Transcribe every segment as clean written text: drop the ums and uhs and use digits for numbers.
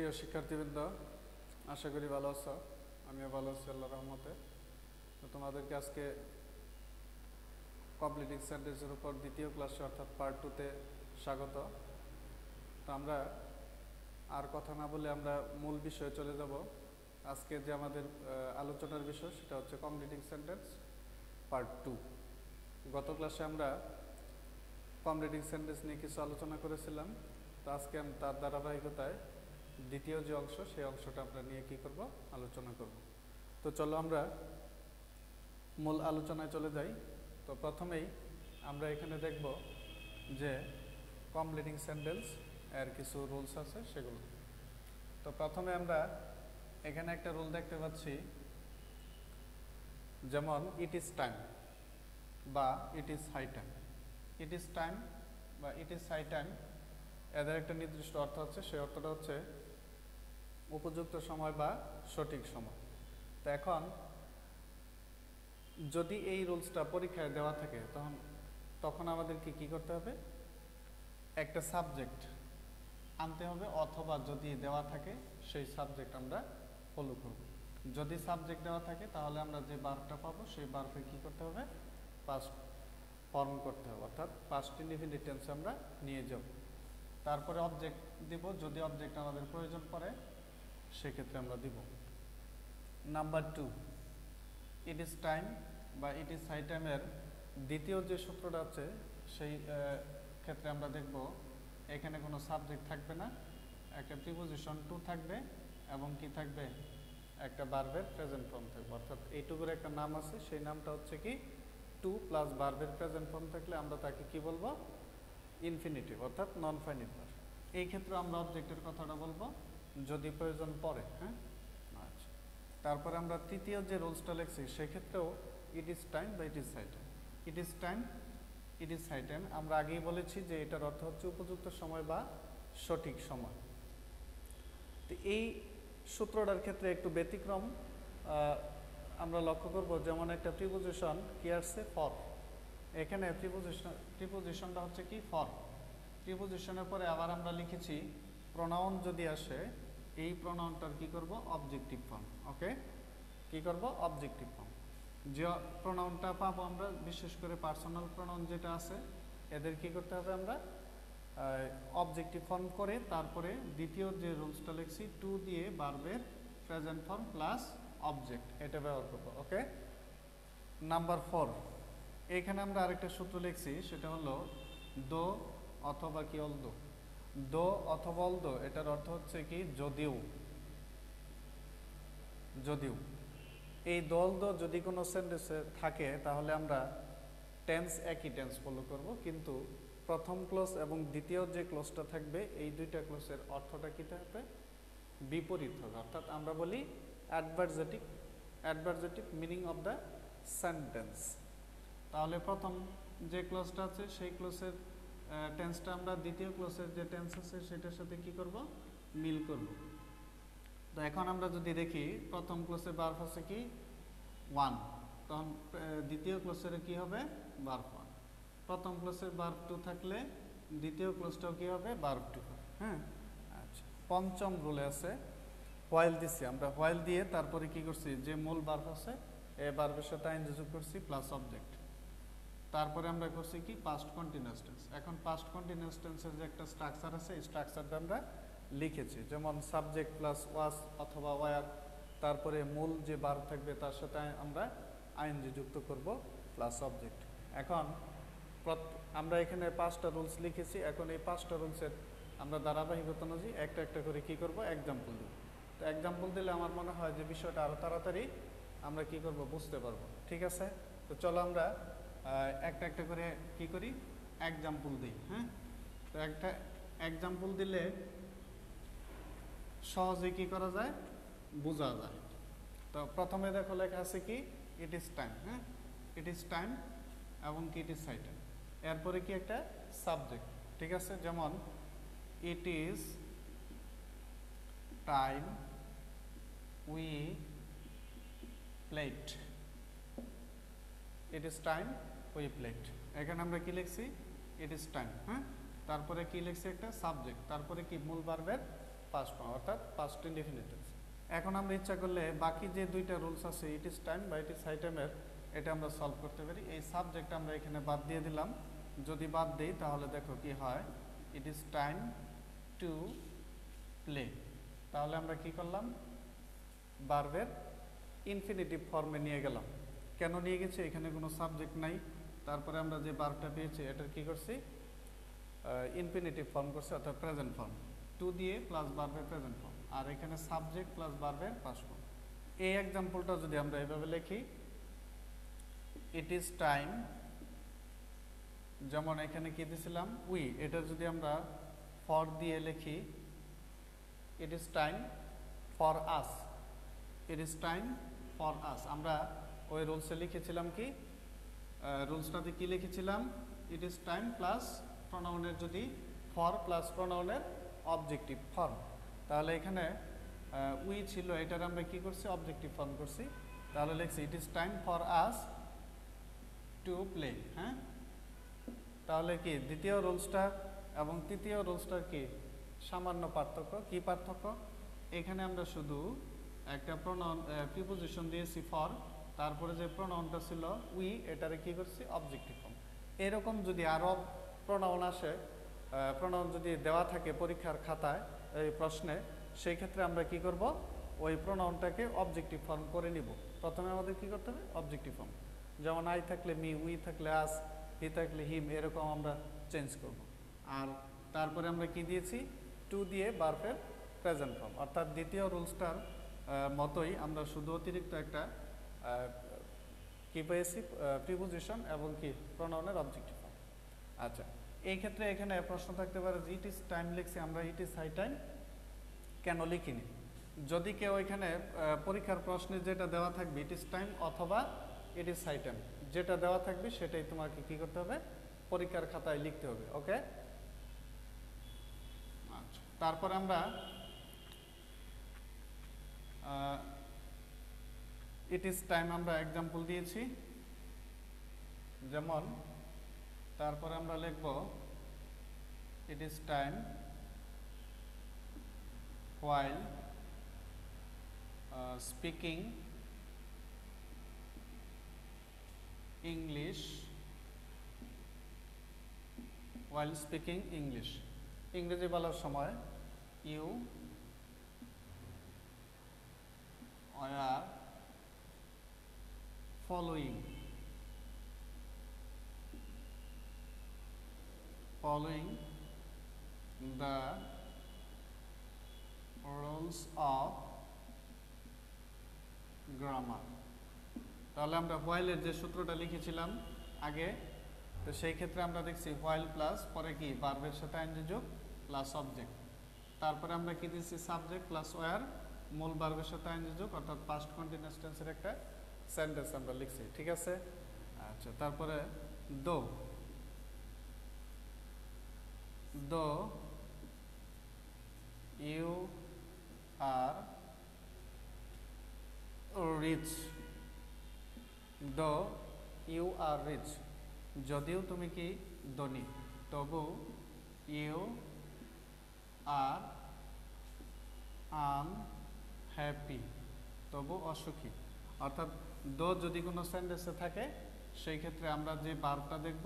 প্রিয় শিক্ষার্থীবৃন্দ, আশা করি ভালো আছো। আমিও ভালো আছি আল্লাহর রহমতে। তো তোমাদেরকে আজকে কমপ্লিটিং সেন্টেন্সের উপর দ্বিতীয় ক্লাসে অর্থাৎ পার্ট 2-তে স্বাগত। তো আমরা আর কথা না বলে আমরা মূল বিষয়ে চলে যাব। আজকে যে আমাদের আলোচনার বিষয় সেটা হচ্ছে কমপ্লিটিং সেন্টেন্স পার্ট 2। গত ক্লাসে আমরা কমপ্লিটিং সেন্টেন্স নিয়ে কিছু আলোচনা করেছিলাম। তো আজকে আমি তার ধারাবাহিকতায় দ্বিতীয় যে অংশ সেই অংশটা আমরা নিয়ে কি করব, আলোচনা করব। তো চলো আমরা মূল আলোচনায় চলে যাই। তো প্রথমেই আমরা এখানে দেখব যে কমপ্লিটিং সেন্টেন্স এর কিছু রুলস আছে সেগুলো। তো প্রথমে আমরা এখানে একটা রুল দেখতে পাচ্ছি, যেমন ইট ইজ টাইম বা it is high time. It is time বা ইট ইজ হাই টাইম এদের একটা নির্দিষ্ট অর্থ আছে, সেই অর্থটা হচ্ছে উপযুক্ত সময় বা সঠিক সময়। তো এখন যদি এই রুলসটা পরীক্ষায় দেওয়া থাকে তখন আমাদেরকে কি করতে হবে, একটা সাবজেক্ট আনতে হবে, অথবা যদি দেওয়া থাকে সেই সাবজেক্ট আমরা ফলো করব। যদি সাবজেক্ট দেওয়া থাকে তাহলে আমরা যে ভার্বটা পাবো সেই ভার্বে কি করতে হবে, পাস্ট ফর্ম করতে হবে, অর্থাৎ পাস্ট ইনডিফিনিট টেন্সে আমরা নিয়ে যাব। তারপরে অবজেক্ট দিব, যদি অবজেক্ট আমাদের প্রয়োজন পড়ে সেক্ষেত্রে আমরা দিব। নাম্বার 2, ইট ইজ টাইম বা ইট ইজ হাই টাইমের দ্বিতীয় যে সূত্রটা আছে সেই ক্ষেত্রে আমরা দেখব এখানে কোনো সাবজেক্ট থাকবে না, একটা প্রিপোজিশন টু থাকবে এবং কি থাকবে, একটা ভার্বের প্রেজেন্ট ফর্ম থাকবে। অর্থাৎ এইটুকুর একটা নাম আছে, সেই নামটা হচ্ছে কি টু প্লাস ভার্বের প্রেজেন্ট ফর্ম থাকলে আমরা তাকে কি বলবো, ইনফিনিটিভ অর্থাৎ নন ফাইনিট ভার্ব। এই ক্ষেত্রে আমরা অবজেক্টের কথাটা বলবো যদি প্রয়োজন পড়ে। হ্যাঁ, আচ্ছা। তারপরে আমরা তৃতীয় যে রুলসটা লিখছি সেক্ষেত্রেও ইট ইজ টাইম বা it is high time. It is time, it is high time আমরা আগেই বলেছি যে এটার অর্থ হচ্ছে উপযুক্ত সময় বা সঠিক সময়। তো এই সূত্রটার ক্ষেত্রে একটু ব্যতিক্রম আমরা লক্ষ্য করব, যেমন একটা প্রিপোজিশন কি আসছে, ফর। এখানে প্রিপোজিশনটা হচ্ছে কি, ফর। প্রিপোজিশনের পরে আবার আমরা লিখেছি প্রোনাউন যদি আসে, এই প্রোনাউনটার কি করব, অবজেক্টিভ ফর্ম। ওকে, কি করব, অবজেক্টিভ ফর্ম। যে প্রোনাউনটা পাবো আমরা, বিশেষ করে পার্সোনাল প্রোনাউন যেটা আছে, এদের কি করতে হবে, আমরা অবজেক্টিভ ফর্ম করে তারপরে দ্বিতীয় যে রুলসটা লিখছি টু দিয়ে ভার্বের প্রেজেন্ট ফর্ম প্লাস অবজেক্ট, এটা ব্যবহার করব। ওকে, নাম্বার 4, এখানে আমরা আরেকটা সূত্র লিখছি, সেটা হলো দো অথবা কি অলদো। দো অথবা অলদো এটার অর্থ হচ্ছে কি যদিও। যদিও এই দলদো যদি কোনো সেন্টেন্সে থাকে তাহলে আমরা টেন্স একই টেন্স ফলো করব, কিন্তু প্রথম ক্লজ এবং দ্বিতীয় যে ক্লজটা থাকবে এই দুইটা ক্লজের অর্থটা কি থাকবে, বিপরীত হবে। অর্থাৎ আমরা বলি অ্যাডভার্জেটিভ মিনিং অফ দ্য সেন্টেন্স। তাহলে প্রথম যে ক্লজটা আছে সেই ক্লজের টেন্সটা আমরা দ্বিতীয় ক্লজের যে টেন্স আছে সেটার সাথে কি করব, মিল করব। তো এখন আমরা যদি দেখি প্রথম ক্লজে ভার্ব আছে কি ওয়ান, তখন দ্বিতীয় ক্লজের কি হবে, ভার্ব ওয়ান। প্রথম ক্লজের ভার্ব টু থাকলে দ্বিতীয় ক্লজটাও কি হবে, ভার্ব টু। হ্যাঁ, আচ্ছা। পঞ্চম রুলে আছে হোয়াইল দিছি, আমরা হোয়াইল দিয়ে তারপরে কি করছি, যে মূল ভার্ব আছে এই ভার্বের সাথে আইএনজি যোগ করছি প্লাস অবজেক্ট। তারপরে আমরা করছি কি পাস্ট কন্টিনিউয়াস টেন্স। এখন পাস্ট কন্টিনিউয়াস টেন্সের যে একটা স্ট্রাকচার আছে এই স্ট্রাকচারটা আমরা লিখেছি, যেমন সাবজেক্ট প্লাস ওয়াজ অথবা ওয়ার, তারপরে মূল যে ভার্ব থাকবে তার সাথে আমরা আইএনজি যুক্ত করব প্লাস অবজেক্ট। এখন আমরা এখানে 5টা রুলস লিখেছি, এখন এই 5টা রুলসের আমরা ধারাবাহিকতা অনুযায়ী একটা একটা করে কি করব, এক্সাম্পল দিব। তো এক্সাম্পল দিলে আমার মনে হয় যে বিষয়টা আরও তাড়াতাড়ি আমরা কি করব, বুঝতে পারবো। ঠিক আছে, তো চলো আমরা একটা একটা করে কি করি, এক্সাম্পল দিই। হ্যাঁ, তো একটা এক্সাম্পল দিলে সহজে কি করা যায়, বোঝা যায়। তো প্রথমে দেখো লেখা আছে কি ইট ইজ টাইম। হ্যাঁ, ইট ইজ টাইম এবং কি ইট ইজ হাই টাইম, এরপরে কি একটা সাবজেক্ট। ঠিক আছে, যেমন ইট is time we plate. It is time we plate, এখানে আমরা কি লিখছি, ইট ইজ টাইম। হ্যাঁ, তারপরে কি লিখছি, একটা সাবজেক্ট, তারপরে কি মূল ভার্বের পাস্ট ফর্ম, অর্থাৎ পাস্ট ইনডিফিনিট টেন্স। এখন আমরা ইচ্ছা করলে বাকি যে দুইটা রুলস আছে ইট ইজ টাইম বা ইট ইজ হাই টাইমের, এটা আমরা সলভ করতে পারি। এই সাবজেক্ট আমরা এখানে বাদ দিয়ে দিলাম। যদি বাদ দেই তাহলে দেখো কি হয়, ইট ইজ টাইম টু প্লে। তাহলে আমরা কি করলাম, ভার্বের ইনফিনিটিভ ফর্মে নিয়ে গেলাম। কেন নিয়ে গেছি, এখানে কোনো সাবজেক্ট নাই, তারপরে আমরা যে ভার্বটা পেয়েছি এটার কি করছি, ইনফিনিটিভ ফর্ম করছি, অর্থাৎ প্রেজেন্ট ফর্ম, টু দিয়ে প্লাস ভার্বের প্রেজেন্ট ফর্ম, আর এখানে সাবজেক্ট প্লাস ভার্বের পাস্ট ফর্ম। এই এক্সাম্পলটা যদি আমরা এইভাবে লিখি, ইট ইজ টাইম, যেমন এখানে কি দিয়েছিলাম উই, এটা যদি আমরা ফর দিয়ে লিখি, ইট is time for us, it is time for us. আমরা ওই রুলসে লিখেছিলাম কি, রুলসটাতে কি লিখেছিলাম, ইট ইজ টাইম প্লাস প্রোনাউনের যদি ফর প্লাস প্রোনাউনের অবজেক্টিভ ফর্ম, তাহলে এখানে উই ছিল, এটার আমরা কি করছি, অবজেক্টিভ ফর্ম করছি। তাহলে লিখছি ইট is time for us to play. হ্যাঁ, তাহলে কি দ্বিতীয় রুলসটা এবং তৃতীয় রুলসটার কি সামান্য পার্থক্য, কি পার্থক্য, এখানে আমরা শুধু একটা প্রোনাউন প্রিপোজিশন দিয়েছি ফর, তারপরে যে প্রোনাউনটা ছিল উই, এটারে কি করছি, অবজেক্টিভ ফর্ম। এরকম যদি আরও প্রোনাউন আসে, প্রোনাউন যদি দেওয়া থাকে পরীক্ষার খাতায় এই প্রশ্নে, সেই ক্ষেত্রে আমরা কি করব, ওই প্রোনাউনটাকে অবজেক্টিভ ফর্ম করে নিব। প্রথমে আমাদের কি করতে হবে, অবজেক্টিভ ফর্ম, যেমন আই থাকলে মি, উই থাকলে আস, হি থাকলে হিম, এরকম আমরা চেঞ্জ করব। আর তারপরে আমরা কি দিয়েছি, টু দিয়ে ভার্বের প্রেজেন্ট ফর্ম, অর্থাৎ দ্বিতীয় রুলসটার মতোই আমরা শুধু অতিরিক্ত একটা কি পেয়েছি, প্রিপোজিশন এবং কি প্রোনাউনের অবজেক্টিভ ফর্ম। আচ্ছা, এই ক্ষেত্রে এখানে প্রশ্ন থাকতে পারে যে ইট ইজ টাইম লিখছি আমরা, ইট ইজ হাই টাইম কেন লিখিনি। যদি কেউ এখানে পরীক্ষার প্রশ্নে যেটা দেওয়া থাকবে ইট ইজ টাইম অথবা ইট ইজ হাই টাইম, যেটা দেওয়া থাকবে সেটাই তোমাকে কি করতে হবে, পরীক্ষার খাতায় লিখতে হবে। ওকে, আচ্ছা, তারপর আমরা ইট ইজ টাইম আমরা এক্সাম্পল দিয়েছি, যেমন তারপরে আমরা লিখব ইট is time while speaking English, while speaking English, ইংরেজি বলার সময় you are following the rules of grammar। তাহলে আমরা while এর যে সূত্রটা লিখেছিলাম আগে, তো সেই ক্ষেত্রে আমরা দেখছি while প্লাস পরে কি ভার্বের সাথে আইনজি যোগ প্লাস অবজেক্ট, তারপরে আমরা কি দিচ্ছি সাবজেক্ট প্লাস ওয়ার মূল ভার্বের সাথে আইনজি যোগ, অর্থাৎ পাস্ট কন্টিনিউয়াস টেন্সের একটা সেন্টেন্স আমরা লিখছি। ঠিক আছে, আচ্ছা, তারপরে though you are rich, though you are rich, যদিও তুমি কি ধনী, তবু ইউ আর আনহ্যাপি, তবু অসুখী। অর্থাৎ দো যদি কোনো সেন্টেন্সে থাকে সেই ক্ষেত্রে আমরা যে ভার্বটা দেখব,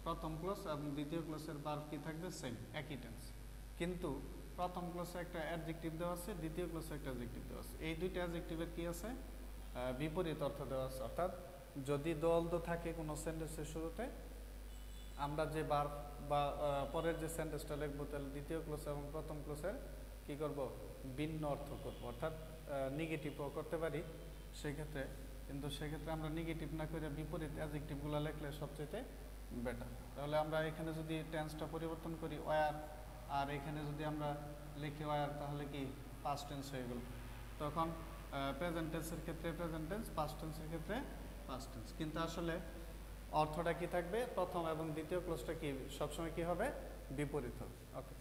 প্রথম ক্লজ এবং দ্বিতীয় ক্লজের ভার্ব কি থাকবে, সেম, একই টেন্স, কিন্তু প্রথম ক্লজে একটা অ্যাডজেক্টিভ দেওয়া আছে, দ্বিতীয় ক্লজে একটা অ্যাডজেক্টিভ দেওয়া আছে। এই দুইটা অ্যাডজেক্টিভের কি আছে, বিপরীত অর্থ দেওয়া আছে। অর্থাৎ যদি দো থাকে কোনো সেন্টেন্সের শুরুতে, আমরা যে ভার্ব বা পরের যে সেন্টেন্সটা লিখবো, তাহলে দ্বিতীয় ক্লজ এবং প্রথম ক্লজের কি করব, ভিন্ন অর্থ করব, অর্থাৎ নেগেটিভও করতে পারি সেক্ষেত্রে, কিন্তু সেক্ষেত্রে আমরা নেগেটিভ না করে বিপরীত অ্যাডজেক্টিভগুলো লিখলে সবচেয়ে বেটার। তাহলে আমরা এখানে যদি টেন্সটা পরিবর্তন করি ওয়ার, আর এখানে যদি আমরা লিখি ওয়ার, তাহলে কি পাস্ট টেন্স হয়ে গেল। তখন প্রেজেন্ট টেন্সের ক্ষেত্রে প্রেজেন্ট টেন্স, পাস্ট টেন্সের ক্ষেত্রে পাস্ট টেন্স, কিন্তু আসলে অর্থটা কি থাকবে, প্রথম এবং দ্বিতীয় ক্লজটা কি সবসময় কি হবে, বিপরীত হবে। ওকে,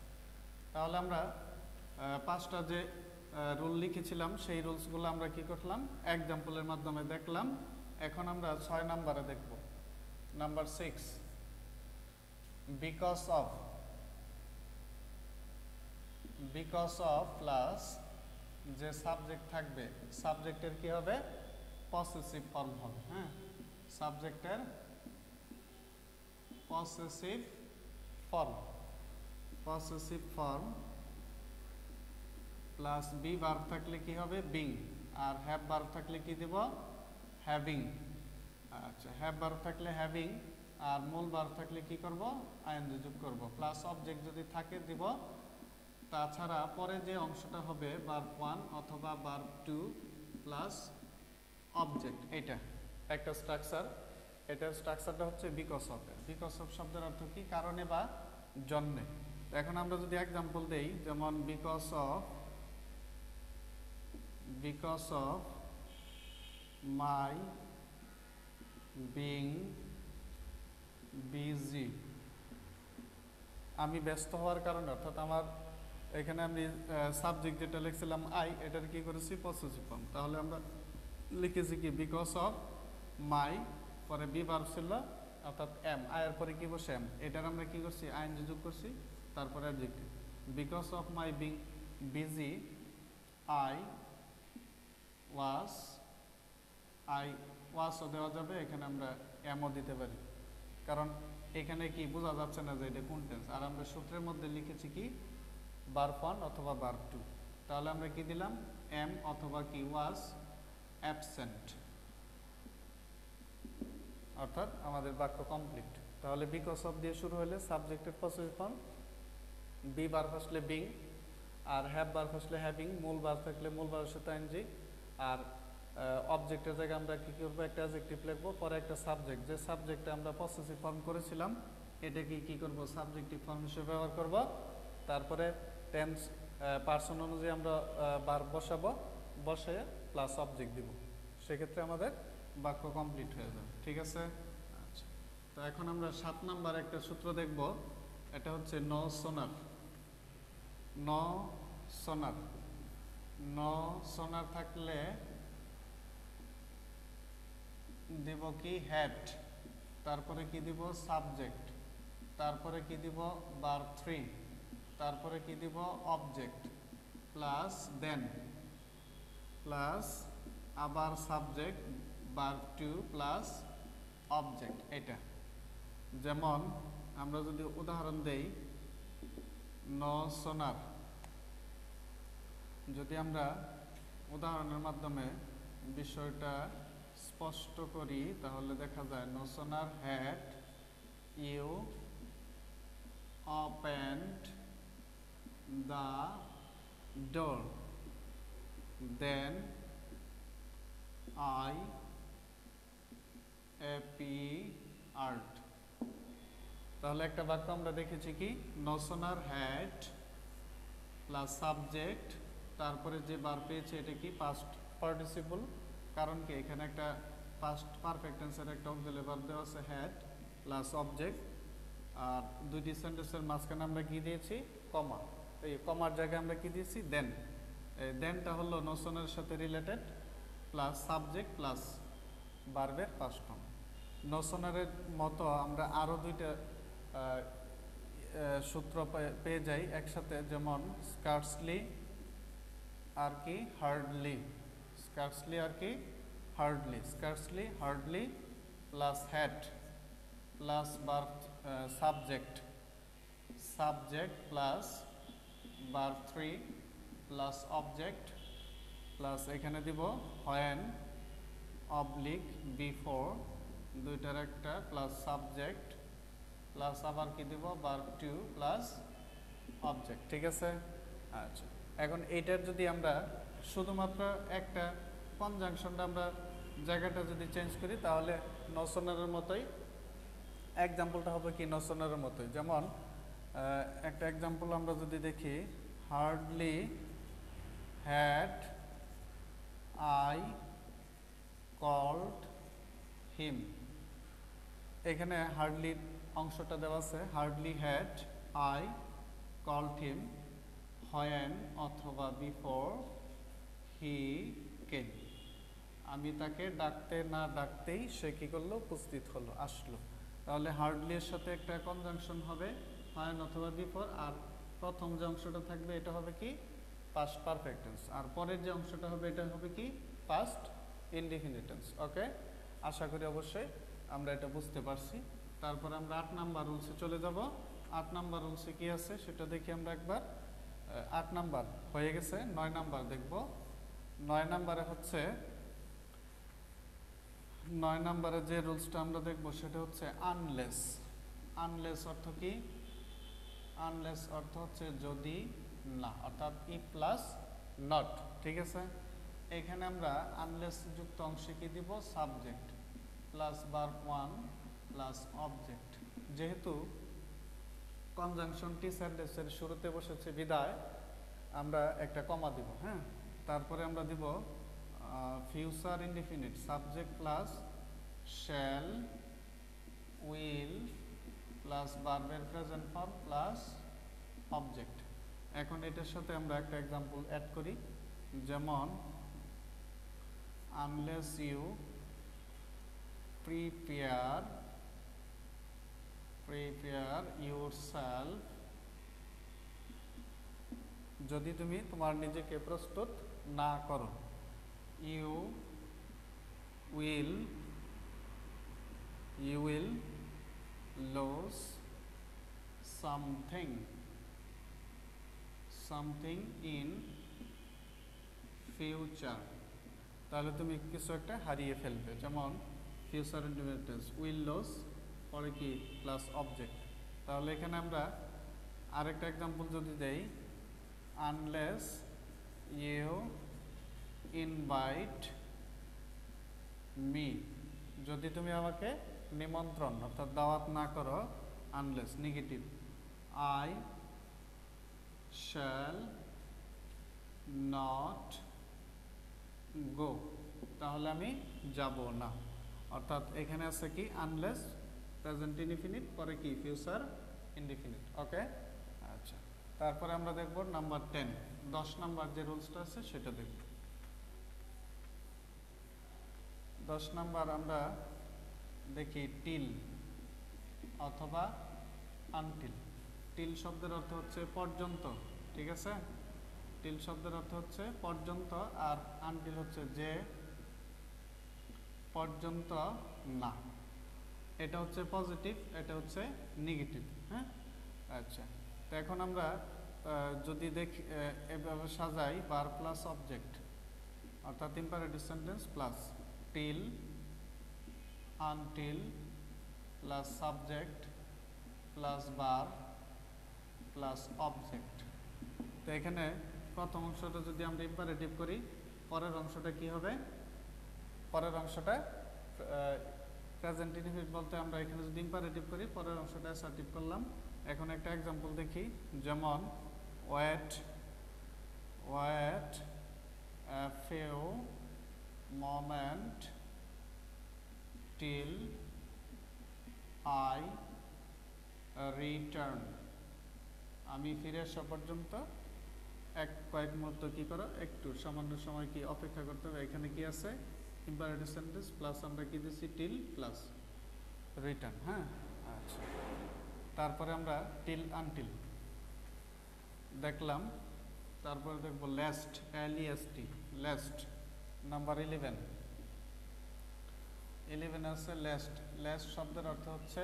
তাহলে আমরা পাঁচটা যে রুল লিখেছিলাম সেই রুলসগুলো আমরা কি করলাম, এক্সাম্পলের মাধ্যমে দেখলাম। এখন আমরা 6 নাম্বারে দেখব, number 6, because of. Because of plus যে সাবজেক্ট থাকবে, সাবজেক্টের কি হবে, পসেসিভ ফর্ম হবে। হ্যাঁ, সাবজেক্টের possessive form, possessive form plus be verb থাকলে কি হবে, বিং, আর হ্যাভ ভার্ব থাকলে কি দিব, হ্যাভিং। আচ্ছা, হ্যাভ ভার্ব থাকলে হ্যাভিং, আর মূল ভার্ব থাকলে কি করব, আইএনজি যোগ করব, প্লাস অবজেক্ট যদি থাকে দিব। তাছাড়া পরে যে অংশটা হবে ভার্ব 1 অথবা ভার্ব 2 প্লাস অবজেক্ট, এটা একটা স্ট্রাকচার। এটার স্ট্রাকচারটা হচ্ছে বিকজ অফ। বিকজ অফ শব্দের অর্থ কি, কারণে বা জন্যে। এখন আমরা যদি এক্সাম্পল দেই, যেমন because of my being busy, আমি ব্যস্ত হওয়ার কারণে, অর্থাৎ আমার এখানে আমি সাবজেক্ট যেটা লিখছিলাম আই, এটার কি করেছি, পসেসিভ ফর্ম। তাহলে আমরা লিখেছি কি, বিকজ অফ মাই, পরে বি ভার্ব ছিল অর্থাৎ এম, আয়ের পরে কি বসে এম, এটার আমরা কি করছি, আইএনজি যোগ করছি, তারপরে adjective. Because of my being busy I ওয়াজও দেওয়া যাবে, এখানে আমরা এমও দিতে পারি, কারণ এখানে কি বোঝা যাচ্ছে না যে এটা কোন টেন্স। আর আমরা সূত্রের মধ্যে লিখেছি কি, ভার্ব 1 অথবা ভার্ব 2, তাহলে আমরা কি দিলাম, এম অথবা কি ওয়াজ অ্যাবসেন্ট, অর্থাৎ আমাদের বাক্য কমপ্লিট। তাহলে বিকজ অফ দিয়ে শুরু হলে সাবজেক্টের পসেসিভ ফর্ম, বি ভার্ব আসলে বিং, আর হ্যাভ ভার্ব আসলে হ্যাভিং, মূল ভার্ব থাকলে মূল ভার্বের সাথে আইএনজি, আর অবজেক্টের জায়গায় আমরা কি করব, একটা অ্যাডজেক্টিভ লিখব, পরে একটা সাবজেক্ট, যে সাবজেক্টে আমরা পসেসিভ ফর্ম করেছিলাম এটাকে কি করব, সাবজেক্টিভ ফর্ম হিসেবে ব্যবহার করব। তারপরে টেন্স পার্সন অনুযায়ী আমরা ভার্ব বসাবো, বসে প্লাস অবজেক্ট দিব, সেক্ষেত্রে আমাদের বাক্য কমপ্লিট হয়ে যাবে। ঠিক আছে। আচ্ছা, তো এখন আমরা 7 নাম্বার একটা সূত্র দেখব, এটা হচ্ছে নো সোনার। থাকলে দিব কি, হ্যাড, তারপরে কি দিব, সাবজেক্ট, তারপরে কি দিব, ভার্ব 3, তারপরে কি দিব, অবজেক্ট, প্লাস দেন, প্লাস আবার সাবজেক্ট, ভার্ব 2 প্লাস অবজেক্ট। এটা যেমন আমরা যদি উদাহরণ দেই, নো সোনার, যদি আমরা উদাহরণের মাধ্যমে বিষয়টা স্পষ্ট করি তাহলে দেখা যায়, no sooner had you opened the door then I appeared. তাহলে একটা বাক্য আমরা দেখেছি কি, no sooner had plus subject, তারপরে যে ভার্ব পেয়েছে এটা কি, পাস্ট পার্টিসিপল, কারণ কি এখানে একটা পাস্ট পারফেক্ট টেন্সের একটা অক্সিলারি ভার্ব দেওয়া আছে হ্যাড প্লাস অবজেক্ট, আর দুইটি সেন্টেন্সের মাঝখানে আমরা কি দিয়েছি, কমা, এই কমার জায়গায় আমরা কি দিয়েছি, দেন। দেনটা হলো নোশনের সাথে রিলেটেড, প্লাস সাবজেক্ট প্লাস ভার্বের পাস্ট ফর্ম। নোশনারের মতো আমরা আরও দুইটা সূত্র পেয়ে যাই একসাথে, যেমন স্কার্সলি আর কি, হার্ডলি, স্কার্সলি আর কি, hardly, scarcely hardly plus had plus verb subject, subject plus verb 3 plus object, plus এখানে দিব হোয়েন অবলিক বিফোর, দুইটার একটা, প্লাস সাবজেক্ট প্লাস আবার কি দিব, ভার্ব 2 প্লাস অবজেক্ট। ঠিক আছে। আচ্ছা, এখন এইটার যদি আমরা শুধুমাত্র একটা কনজাংশনটা আমরা জায়গাটা যদি চেঞ্জ করি তাহলে নোশনারের মতোই, এক্সাম্পলটা হবে কি নোশনারের মতোই। যেমন একটা এক্সাম্পল আমরা যদি দেখি, hardly had I called him, এখানে হার্ডলি অংশটা দেওয়া আছে, hardly had I called him when অথবা বিফোর হি কেম, আমি তাকে ডাকতে না ডাকতেই সে কি করলো, উপস্থিত হলো, আসলো। তাহলে হার্ডলি এর সাথে একটা কনজাংশন হবে হোয়েন অথবা বিফোর, আর প্রথম যে অংশটা থাকবে এটা হবে কি পাস্ট পারফেক্ট টেন্স, আর পরের যে অংশটা হবে এটা হবে কি পাস্ট ইনডিফিনিট টেন্স। ওকে, আশা করি অবশ্যই আমরা এটা বুঝতে পারছি। তারপর আমরা 8 নাম্বার রুলসে চলে যাব। 8 নাম্বার রুলসে কি আছে সেটা দেখি আমরা একবার। 8 নাম্বার হয়ে গেছে, 9 নাম্বার দেখব। 9 নাম্বারে হচ্ছে 9 নাম্বারে যে রুলসটা আমরা দেখব সেটা হচ্ছে আনলেস। আনলেস অর্থ কি? আনলেস অর্থ হচ্ছে যদি না, অর্থাৎ ই প্লাস নট। ঠিক আছে, এখানে আমরা আনলেস যুক্ত অংশে কি দিব? Subject plus verb 1 plus object. যেহেতু কনজাংশনটি সেন্টেন্সের শুরুতে বসেছে বিদায় আমরা একটা কমা দিব। হ্যাঁ, তারপরে আমরা দিব future indefinite subject plus shall will plus ভার্বের প্রেজেন্ট ফর্ম প্লাস অবজেক্ট। এখন এটার সাথে আমরা একটা এক্সাম্পল অ্যাড করি, যেমন আনলেস ইউ প্রিপেয়ার yourself, যদি তুমি তোমার নিজেকে প্রস্তুত না করো। you will lose something in future, তাহলে তুমি কিছু একটা হারিয়ে ফেলবে। যেমন future indefinite tense will loss পরে কি প্লাস অবজেক্ট। তাহলে এখানে আমরা আরেকটা এক্সাম্পল যদি দেই, আনলেস ইউ ইনভাইট মি, যদি তুমি আমাকে নিমন্ত্রণ অর্থাৎ দাওয়াত না করো, unless negative, I shall not go, তাহলে আমি যাব না। অর্থাৎ এখানে আছে কি আনলেস প্রেজেন্ট ইনডিফিনিট পরে কি ফিউচার ইনডিফিনিট। ওকে, আচ্ছা, তারপরে আমরা দেখব নাম্বার 10, 10 নাম্বার যে রুলসটা আছে সেটা দেখব। 10 নাম্বার আমরা দেখি টিল অথবা আনটিল। টিল শব্দের অর্থ হচ্ছে পর্যন্ত। ঠিক আছে, টিল শব্দের অর্থ হচ্ছে পর্যন্ত, আর আনটিল হচ্ছে যে পর্যন্ত না। এটা হচ্ছে পজিটিভ, এটা হচ্ছে নেগেটিভ। হ্যাঁ, আচ্ছা, তো এখন আমরা যদি দেখি এভাবে সাজাই, বার প্লাস অবজেক্ট অর্থাৎ imperative sentence plus till until plus subject plus বার প্লাস অবজেক্ট। তো এখানে প্রথম অংশটা যদি আমরা ইম্পারেটিভ করি, পরের অংশটা কি হবে? পরের অংশটা প্রেজেন্ট ইনডিফিনিট বলতে আমরা এখানে যদি ইম্পারেটিভ করি, পরের অংশটা অ্যাসার্টিভ করলাম। এখন একটা এক্সাম্পল দেখি, যেমন wait a few moment till I return, আমি ফিরে আসা পর্যন্ত কয়েক মুহূর্ত কি করো, একটু সামান্য সময় কি অপেক্ষা করতে হবে। এখানে কি আছে? ইম্পারেটিভ সেন্টেন্স প্লাস আমরা কি দিচ্ছি টিল প্লাস রিটার্ন। হ্যাঁ, আচ্ছা, তারপরে আমরা টিল আনটিল দেখলাম। তারপরে দেখবো লেস্ট, LEST, লেস্ট নাম্বার 11। 11 আছে লেস্ট। লেস্ট শব্দের অর্থ হচ্ছে,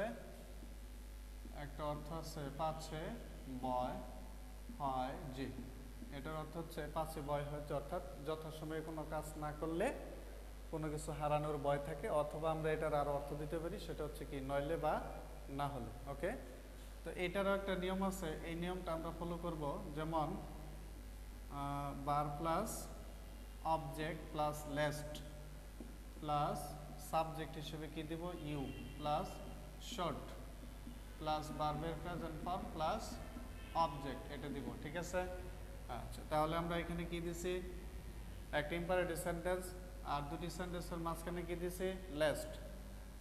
একটা অর্থ আছে পাছে বয় হয় যে, এটার অর্থ হচ্ছে পাছে বয় হচ্ছে, অর্থাৎ যথাসময়ে কোনো কাজ না করলে কোনো কিছু হারানোর ভয় থাকে, অথবা আমরা এটার আরো অর্থ দিতে পারি, সেটা হচ্ছে কি নইলে বা না হলে। ওকে, তো এটারও একটা নিয়ম আছে, এই নিয়মটা আমরা ফলো করব। যেমন বার plus object plus lest plus subject হিসেবে কি দিব? ইউ প্লাস শর্ট প্লাস ভার্বের প্রেজেন্ট ফর্ম প্লাস অবজেক্ট, এটা দিব। ঠিক আছে, আচ্ছা, তাহলে আমরা এখানে কি দিছি? একটা ইম্পারেটিভ সেন্টেন্স আর দুটি সেন্টেন্সের মাঝখানে কি দিছি? লেস্ট।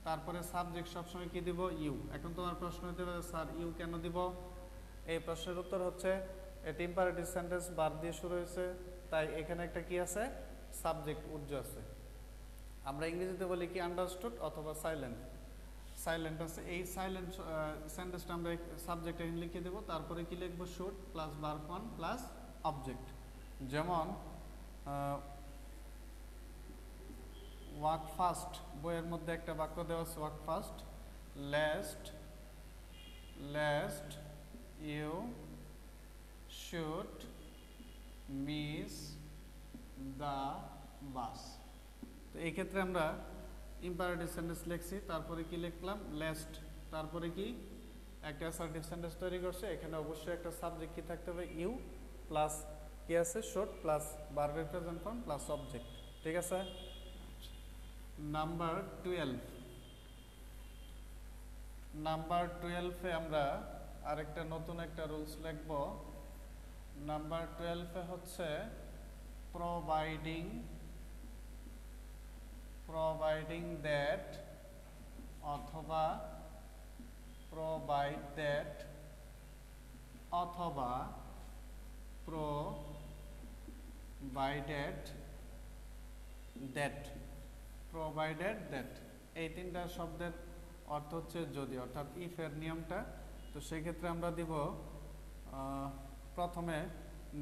তারপরে সাবজেক্ট সবসময় কি দিব? ইউ। এখন তোমার প্রশ্ন হতে পারে, স্যার ইউ কেন দিব? এই প্রশ্নের উত্তর হচ্ছে, এটি ইম্পারেটিভ সেন্টেন্স বার দিয়ে শুরু হয়েছে, তাই এখানে একটা কি আছে? সাবজেক্ট উজ্জ আছে। আমরা ইংরেজিতে বলি কি আন্ডারস্টুড অথবা সাইলেন্ট। সাইলেন্ট আছে, এই সাইলেন্ট সেন্টেন্সটা আমরা সাবজেক্ট এখানে লিখে দেবো, তারপরে কি লিখবো, should plus verb one plus object. যেমন ওয়াক ফাস্ট, বইয়ের মধ্যে একটা বাক্য দেওয়া আছে walk fast, lest you should miss the bus. তো এই ক্ষেত্রে আমরা ইম্পারেটিভ সেন্টেন্স লিখছি, তারপরে কি লিখলাম, লেস্ট, তারপরে কি একটা অ্যাসার্টিভ সেন্টেন্স তৈরি করছে। এখানে অবশ্যই একটা সাবজেক্ট কি থাকতে হবে, ইউ প্লাস কি আছে, শুড প্লাস ভার্বের প্রেজেন্ট ফর্ম প্লাস অবজেক্ট। ঠিক আছে। নাম্বার 12, নাম্বার 12-এ আমরা আরেকটা নতুন একটা রুলস লিখব। নাম্বার 12-এ হচ্ছে প্রোভাইডিং দ্যাট অথবা প্রোভাইড দ্যাট অথবা প্রোভাইডেড দ্যাট, প্রোভাইডেড দ্যাট, এই তিনটা শব্দের অর্থ হচ্ছে যদি, অর্থাৎ ইফের নিয়মটা। তো সেক্ষেত্রে আমরা দিব, প্রথমে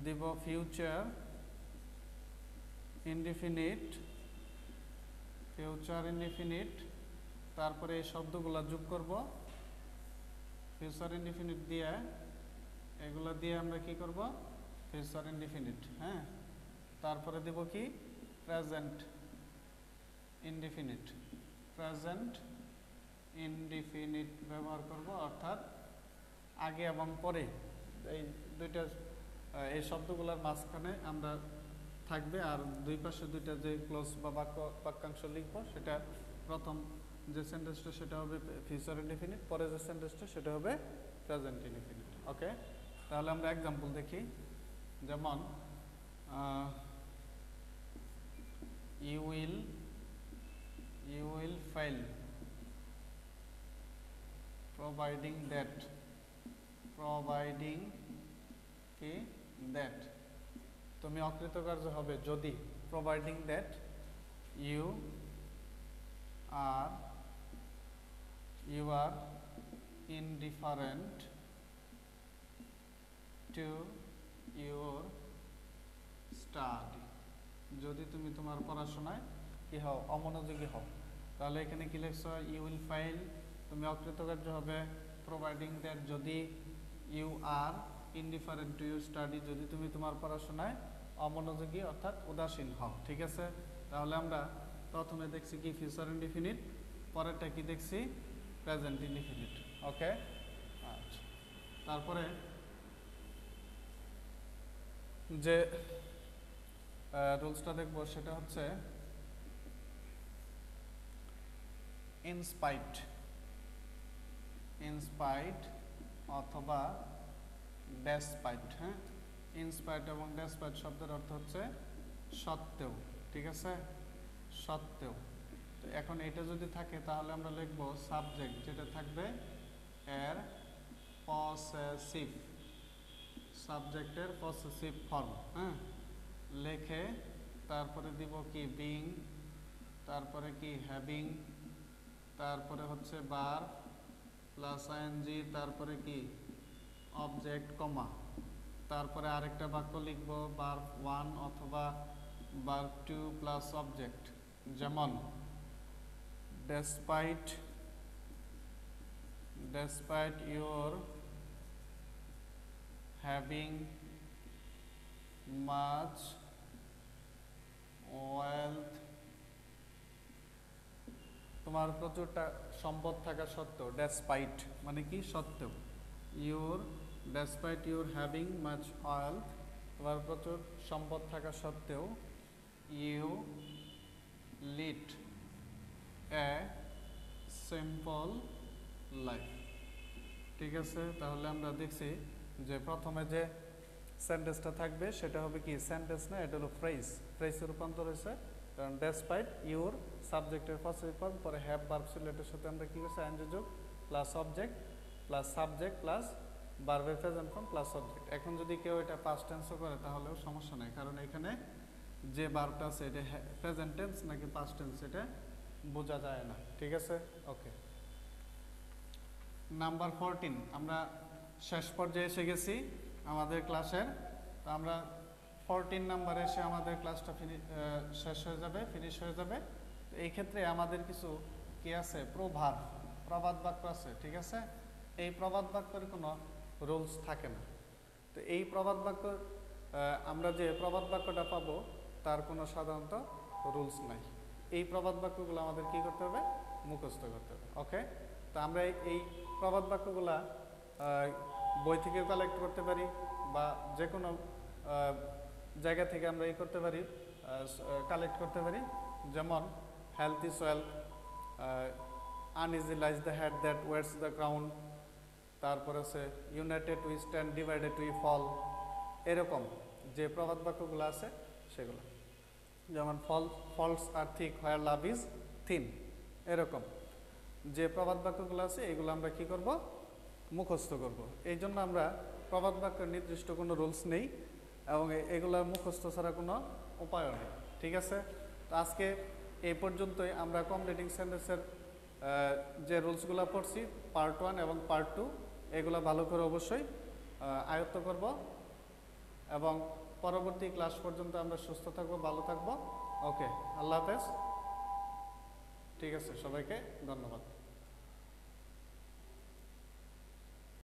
দিব ফিউচার ইনডিফিনিট, তারপরে এই শব্দগুলো যোগ করব, ফিউচার ইনডিফিনিট দিয়ে, এগুলো দিয়ে আমরা কি করব, ফিউচার ইনডিফিনিট। হ্যাঁ, তারপরে দিব কি, প্রেজেন্ট ইনডিফিনিট ব্যবহার করব, অর্থাৎ আগে এবং পরে এই দুইটা, এই শব্দগুলোর মাঝখানে আমরা থাকবে, আর দুই পাশে দুইটা যে ক্লোজ বা বাক্যাংশ লিখবো, সেটা প্রথম যে সেন্টেন্সটা সেটা হবে ফিউচার ইনডিফিনিট, পরে যে সেন্টেন্সটা সেটা হবে প্রেজেন্ট ইনডিফিনিট। ওকে, তাহলে আমরা এক্সাম্পল দেখি। যেমন you will fail providing that তুমি অকৃতকার্য হবে যদি, providing that you are indifferent to your study, যদি তুমি তোমার পড়াশোনায় কি হও, অমনোযোগী হও। তাহলে এখানে কি লিখছো, ইউ উইল fail, তুমি অকৃতকার্য হবে, প্রোভাইডিং দ্যাট, যদি you are indifferent to your study, যদি তুমি তোমার পড়াশোনায় অমনোযোগী অর্থাৎ উদাসীন হও। ঠিক আছে। তাহলে আমরা প্রথমে দেখছি কি ফিউচার ইনডিফিনিট, পরেরটা কি দেখছি, প্রেজেন্ট ইনডিফিনিট। ওকে, আচ্ছা, তারপরে যে রুলসটা দেখবো সেটা হচ্ছে ইনস্পাইট অথবা ডেসপাইট। হ্যাঁ, ইনস্পাইট এবং ডেসপাইট শব্দের অর্থ হচ্ছে সত্ত্বেও। ঠিক আছে, সত্ত্বেও। তো এখন এটা যদি থাকে তাহলে আমরা লিখব সাবজেক্ট, যেটা থাকবে এর পসেসিভ, সাবজেক্টের পসেসিভ ফর্ম। হ্যাঁ, লেখে, তারপরে দিব কি বিং, তারপরে কি হ্যাভিং, তারপরে হচ্ছে ভার্ব প্লাস আইএনজি, তারপরে কি অবজেক্ট কমা, তারপরে আরেকটা বাক্য লিখব ভার্ব ওয়ান অথবা ভার্ব টু প্লাস অবজেক্ট। যেমন despite your having much wealth, তোমার প্রচুর সম্পদ থাকা সত্ত্বেও, ডেসপাইট মানে কি সত্ত্বেও, despite your having much wealth, তোমার প্রচুর সম্পদ থাকা সত্ত্বেও, you lead a simple life। ঠিক আছে, তাহলে আমরা দেখছি যে প্রথমে যে সেন্টেন্সটা থাকবে সেটা হবে কি সেন্টেন্স না, এটা হলো ফ্রেজে রূপান্তর হয়েছে, কারণ ডেসপাইট ইউর সাবজেক্টের পসেসিভ ফর্ম, পরে হ্যাভ ভার্ব ছিল, এটার সাথে আমরা কি করছি আইএনজি যোগ plus object plus subject plus ভার্বের প্রেজেন্ট ফর্ম প্লাস অবজেক্ট। এখন যদি কেউ এটা পাস্ট টেন্সও করে তাহলেও সমস্যা নাই, কারণ এখানে যে ভার্বটা আছে এটা প্রেজেন্ট টেন্স নাকি পাস্ট টেন্স এটা বোঝা যায় না। ঠিক আছে, ওকে। নাম্বার 14 আমরা শেষ পর্যায়ে এসে গেছি আমাদের ক্লাসের। তো আমরা 14 নাম্বারে এসে আমাদের ক্লাসটা শেষ হয়ে যাবে, ফিনিশ হয়ে যাবে। তো এই ক্ষেত্রে আমাদের কিছু কি আছে, প্রবাদ বাক্য আছে, ঠিক আছে। এই প্রবাদ বাক্যের কোনো রুলস থাকে না। তো এই প্রবাদ বাক্য আমরা যে প্রবাদ বাক্যটা পাবো তার কোনো সাধারণত রুলস নাই। এই প্রবাদ বাক্যগুলো আমাদের কি করতে হবে, মুখস্থ করতে হবে। ওকে, তো আমরা এই প্রবাদ বাক্যগুলা বই থেকে কালেক্ট করতে পারি বা যে কোনো জায়গা থেকে আমরা এই করতে পারি, কালেক্ট করতে পারি। যেমন health is wealth, uneasy lies the head that wears the crown, তারপর আছে united we stand, divided we fall. এরকম যে প্রবাদ বাক্যগুলো আছে সেগুলো, যেমন falls are thick where love is thin. এরকম যে প্রবাদ বাক্যগুলো আছে এগুলো আমরা কি করব, মুখস্থ করব। এই জন্য আমরা প্রবাদ বাক্যের নির্দিষ্ট কোনো রুলস নেই এবং এগুলো মুখস্থ ছাড়া কোনো উপায়ও নেই, ঠিক আছে। তো আজকে এই পর্যন্তই আমরা কমপ্লিটিং সেন্টেন্সের যে রুলসগুলো পড়ছি পার্ট 1 এবং পার্ট 2, এগুলো ভালো করে অবশ্যই আয়ত্ত করব এবং পরবর্তী ক্লাস পর্যন্ত আমরা সুস্থ থাকবো, ভালো থাকবো। ওকে, আল্লাহ হাফেজ। ঠিক আছে, সবাইকে ধন্যবাদ।